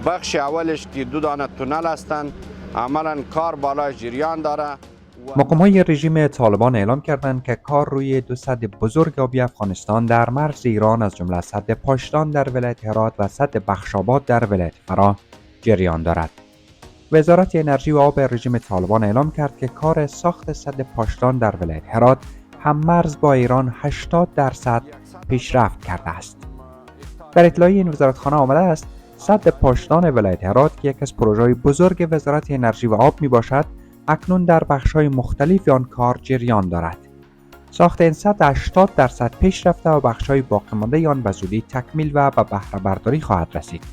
بخش اولش که 2 دانه تونل هستند، عملا کار بالای جریان داره. مقام‌های رژیم طالبان اعلام کردند که کار روی 2 سد بزرگ آبی افغانستان در مرز ایران از جمله سد پاشدان در ولایت هرات و سد بخشاباد در ولایت فرا جریان دارد. وزارت انرژی و آب رژیم طالبان اعلام کرد که کار ساخت سد پاشدان در ولایت هرات هم مرز با ایران 80% پیشرفت کرده است. در اطلاعیه این وزارتخانه آمده است سد پاشدان ولایت هرات که یکی از پروژه‌های بزرگ وزارت انرژی و آب میباشد، اکنون در بخش‌های مختلف آن کار جریان دارد. ساخت این سد 80% پیش رفته و بخش‌های باقی مانده آن به زودی تکمیل و به بهره برداری خواهد رسید.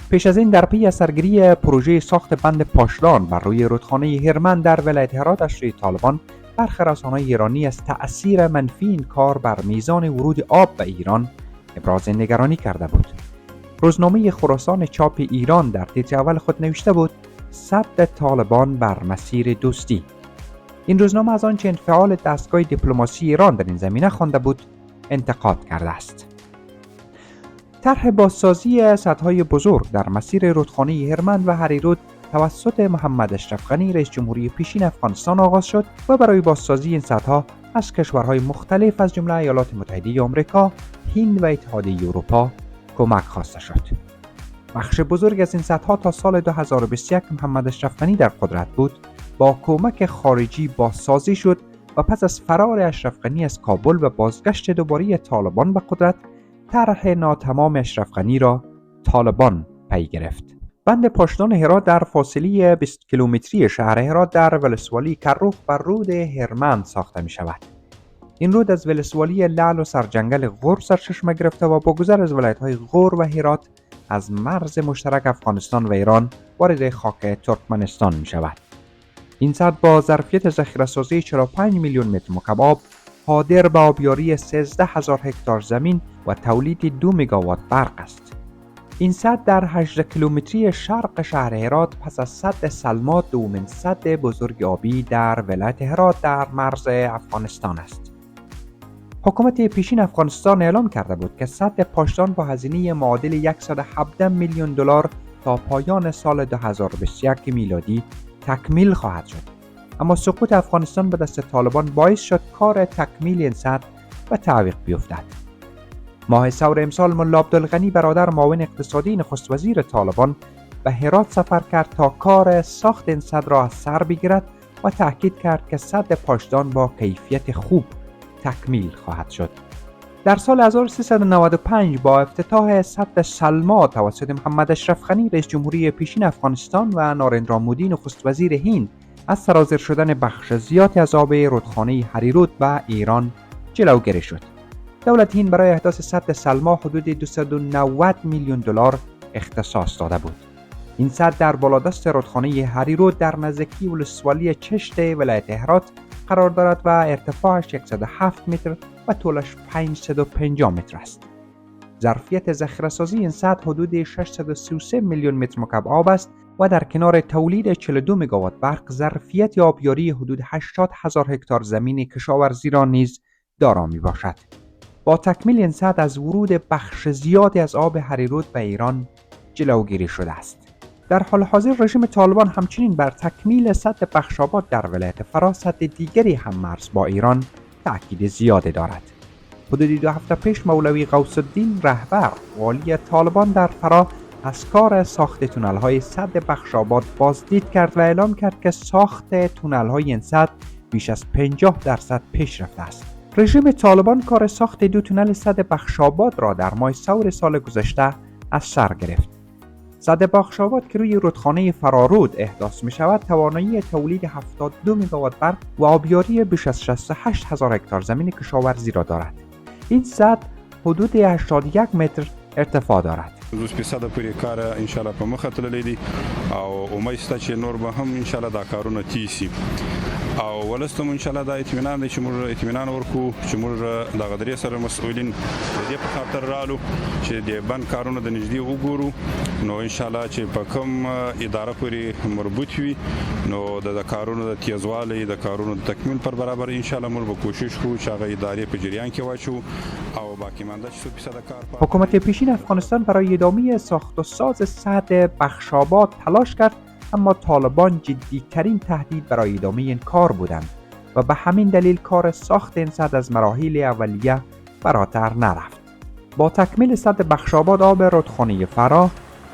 پیش از این در پی سرگیری پروژه ساخت بند پاشدان بر روی رودخانه هرمند در ولایت هرات از سوی طالبان، برخی رسانه‌های ایرانی از تأثیر منفی این کار بر میزان ورود آب به ایران ابراز نگرانی کرده بود. روزنامه خراسان چاپ ایران در تیتر اول خود نوشته بود: سد طالبان بر مسیر دوستی. این روزنامه از آنچه انفعال دستگاه دیپلماسی ایران در این زمینه خوانده بود انتقاد کرده است. طرح بازسازی سدهای بزرگ در مسیر رودخانه هرمند و هریرود توسط محمد اشرف غنی رئیس جمهوری پیشین افغانستان آغاز شد و برای بازسازی این سدها از کشورهای مختلف از جمله ایالات متحده آمریکا، هند و اتحادیه اروپا کمک خواسته شد. بخش بزرگ از این سدها تا سال 2021 محمد اشرف غنی در قدرت بود با کمک خارجی بازسازی شد و پس از فرار اشرف غنی از کابل و بازگشت دوباره طالبان به قدرت، طرح ناتمام اشرف غنی را طالبان پی گرفت. بند پاشدان هرات در فاصله 20 کیلومتری شهر هرات در ولسوالی کروخ بر رود هرمند ساخته می شود. این رود از ولسوالی لعل و سرجنگل غور سرچشمه گرفته و با گذر از ولایت‌های غور و هرات از مرز مشترک افغانستان و ایران وارد خاک ترکمنستان می شود. این سد با ظرفیت ذخیره‌سازی 45 میلیون متر مکعب آب قادر به آبیاری 13,000 هکتار زمین و تولید 2 مگاوات برق است. این سد در 18 کیلومتری شرق شهر هرات پس از سد سلما دومین سد بزرگ آبی در ولایت هرات در مرز افغانستان است. حکومت پیشین افغانستان اعلام کرده بود که سد پاشدان با هزینه معادل 117 میلیون دلار تا پایان سال 2021 میلادی تکمیل خواهد شد. اما سقوط افغانستان به دست طالبان باعث شد کار تکمیل این سد به تعویق بیفتد. ماه ثور امسال ملا عبدالغنی برادر معاون اقتصادی نخست وزیر طالبان به هرات سفر کرد تا کار ساخت این سد را از سر بگیرد و تاکید کرد که سد پاشدان با کیفیت خوب تکمیل خواهد شد. در سال 1395 با افتتاح سد سلما توسط محمد اشرف غنی رئیس جمهوری پیشین افغانستان و نارندرا مودی نخست وزیر هند از سرازیر شدن بخش زیادی از آب رودخانه هریرود به ایران جلوگیری شد. دولت هند برای احداث سد سلما حدود 290 میلیون دلار اختصاص داده بود. این سد در بالادست رودخانه هریرود در نزدیکی ولسوالی چشت ولایت هرات قرار دارد و ارتفاعش 107 متر و طولش 550 متر است. ظرفیت ذخیره‌سازی این سد حدود 633 میلیون متر مکعب آب است و در کنار تولید 42 مگاوات برق ظرفیت آبیاری حدود 80,000 هکتار زمین کشاورزی را نیز دارا میباشد. با تکمیل این سد از ورود بخش زیادی از آب هریرود به ایران جلوگیری شده است. در حال حاضر رژیم طالبان همچنین بر تکمیل سد بخشاباد در ولایت فرا، سد دیگری هم مرز با ایران، تأکید زیاده دارد. حدود 2 هفته پیش مولوی غوث الدین رهبر والی طالبان در فرا از کار ساخت تونل‌های سد بخشاباد بازدید کرد و اعلام کرد که ساخت تونل‌های این سد بیش از 50% پیش رفته است. رژیم طالبان کار ساخت 2 تونل سد بخشاباد را در ماه ثور سال گذشته از سر گرفت. سد بخشاباد که روی رودخانه فرارود احداث می شود، توانایی تولید 72 مگاوات برق و آبیاری بیش از 68,000 هکتار زمین کشاورزی را دارد. این سد حدود 81 متر ارتفاع دارد. 200% پورې کار ان شاء الله په مخه تللی دی او امید شته چې نور به هم ان شاء الله دا کارونه تیز شي. او ولستم ان شاء الله دا اطمینان دی چې موږ اطمینان ورکو چې موږ د غدري سره مسؤلین د دې په خاطر رالو چې د بند کارونه د نږدې وګورو نو ان شاء الله چې په کوم اداره پورې مربوط وي نو د کارونو د تیزوالي د کارونو د تکمیل پر برابر ان شاء الله موږ به کوشش کوو چې هغه ادارې په جریان کې واچو او باقی مانده 100% کار. حکومت پیشین افغانستان برای ادامه ساخت و ساز سد بخشاباد تلاش کرد، اما طالبان جدیترین تهدید برای ادامه این کار بودند و به همین دلیل کار ساخت این سد از مراحل اولیه فراتر نرفت. با تکمیل سد بخشاباد آب رودخانه فرا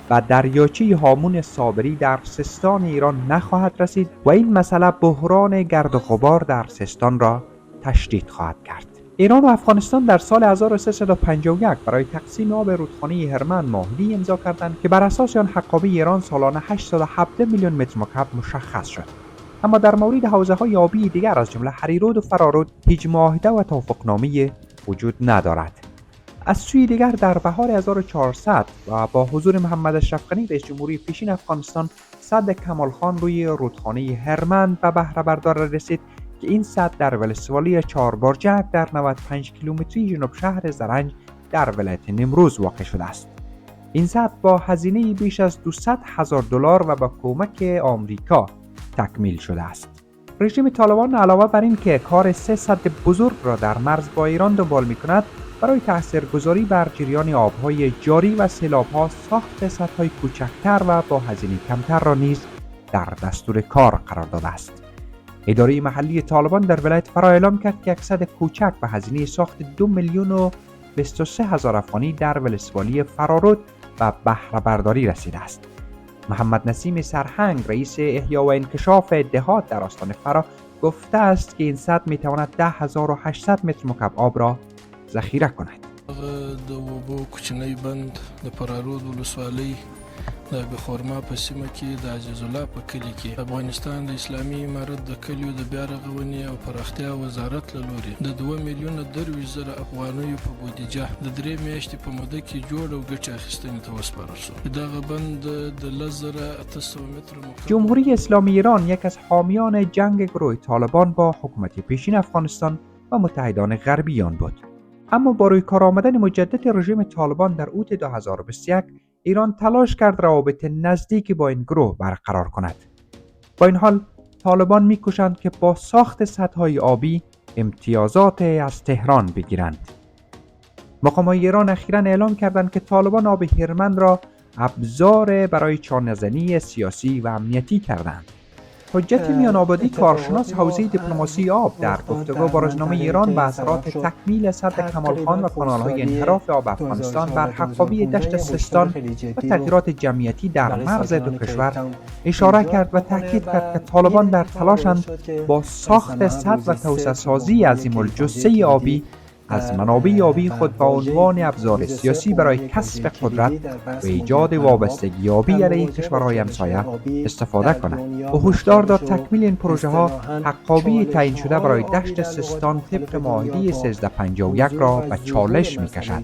و دریاچه هامون صابری در سیستان ایران نخواهد رسید و این مسئله بحران گرد و غبار در سیستان را تشدید خواهد کرد. ایران و افغانستان در سال 1351 برای تقسیم آب رودخانه هرمند معاهده‌ای امضا کردند که بر اساس آن حقابه ایران سالانه 817 میلیون متر مکعب مشخص شد. اما در مورد حوزه‌های آبی دیگر از جمله هریرود و فرارود هیچ معاهده و توافقنامه وجود ندارد. از سوی دیگر در بهار 1400 و با حضور محمد اشرف غنی رئیس جمهوری پیشین افغانستان سد کمال خان روی رودخانه هرمند به بهره برداری رسید که این سد در ولسوالی 4 بارجک در 95 کیلومتری جنوب شهر زرنج در ولایت نیمروز واقع شده است. این سد با هزینه بیش از $200,000 و با کمک آمریکا تکمیل شده است. رژیم طالبان علاوه بر این که کار 3 سد بزرگ را در مرز با ایران دنبال می‌کند، برای تاثیرگذاری بر جریان آب‌های جاری و سیلاب‌ها ساخت سدهای کوچکتر و با هزینه کمتر را نیز در دستور کار قرار داده است. اداره محلی طالبان در ولایت فرا اعلام کرد که یک سد کوچک به هزینه ساخت 2,023,000 افغانی در ولسوالی فرارود و بهره برداری رسیده است. محمد نسیم سرهنگ رئیس احیا و انکشاف دهات در استان فرا گفته است که این سد میتواند 10,800 متر مکعب آب را ذخیره کند. د اوبو کوچنی بند د فرارود ولسوالۍ د بخورما په سیمه کې د عزیز الله په کلي کې افغانستان د اسلامي امارت د کلیو د بیا رغونې او پراختیا وزارت له لوري د 2,023,000 افغانیو په بودیجه د 3 میاشتې په موده کې جوړ او ګټه اخیستنې ته وسپارل شو. دغه بند د 10,800 متر مکعب. جمهوری اسلامی ایران یک از حامیان جنگ گروه طالبان با حکومت پیشین افغانستان و متحدان غربی آن بود. اما با روی کار آمدن مجدد رژیم طالبان در اوت 2021 ایران تلاش کرد روابط نزدیکی با این گروه برقرار کند. با این حال طالبان می‌کوشند که با ساخت سدهای آبی امتیازات از تهران بگیرند. مقامات ایران اخیراً اعلام کردند که طالبان آب هرمند را ابزار برای چانه‌زنی سیاسی و امنیتی کردند. حجت میان آبادی کارشناس حوزه دیپلماسی آب در گفتگو با روزنامه ایران به اثرات تکمیل سد کمال خان و کانال‌های انحراف آب افغانستان بر حقابه دشت سیستان و تغییرات جمعیتی در مرز دو کشور اشاره کرد و تاکید کرد که طالبان در تلاشند با ساخت سد و توسعه‌سازی عظیم‌الجثه آبی از منابع آبی خود به عنوان ابزار سیاسی برای کسب قدرت و ایجاد وابستگی آبی علیه کشورهای همسایه استفاده کنند. او هشدار داد تکمیل این پروژه ها حقابه تعیین شده برای دشت سیستان طبق معاهده 1351 را به چالش می‌کشد.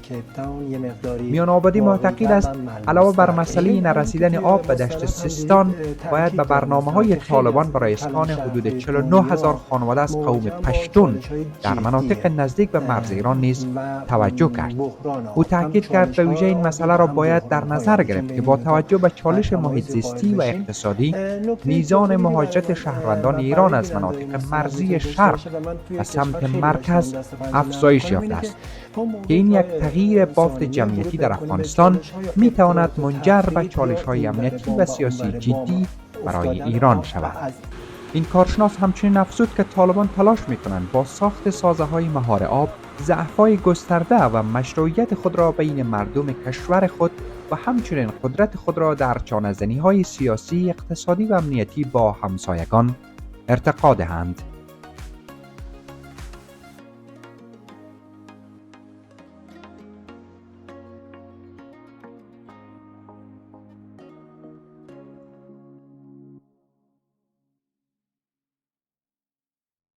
میان آبادی معتقد است علاوه بر مسئله نرسیدن آب به دشت سیستان، باید به برنامه‌های طالبان برای اسکان حدود 49,000 خانواده از قوم پشتون در مناطق نزدیک به مرز ایران نیز توجه کرد. او تاکید کرد به ویژه این مسئله را باید در نظر گرفت که با توجه به چالش محیط زیستی و اقتصادی، میزان مهاجرت شهروندان ایران از مناطق مرزی شرق و سمت مرکز افزایش یافته است که این یک تغییر بافت جمعیتی در افغانستان می تواند منجر به چالش‌های امنیتی و سیاسی جدی برای ایران شود. این کارشناس همچنین افزود که طالبان تلاش می‌کنند با ساخت سازه‌های مهار آب ضعف‌های گسترده و مشروعیت خود را بین مردم کشور خود و همچنین قدرت خود را در چانه‌زنی‌های سیاسی، اقتصادی و امنیتی با همسایگان ارتقا دهند.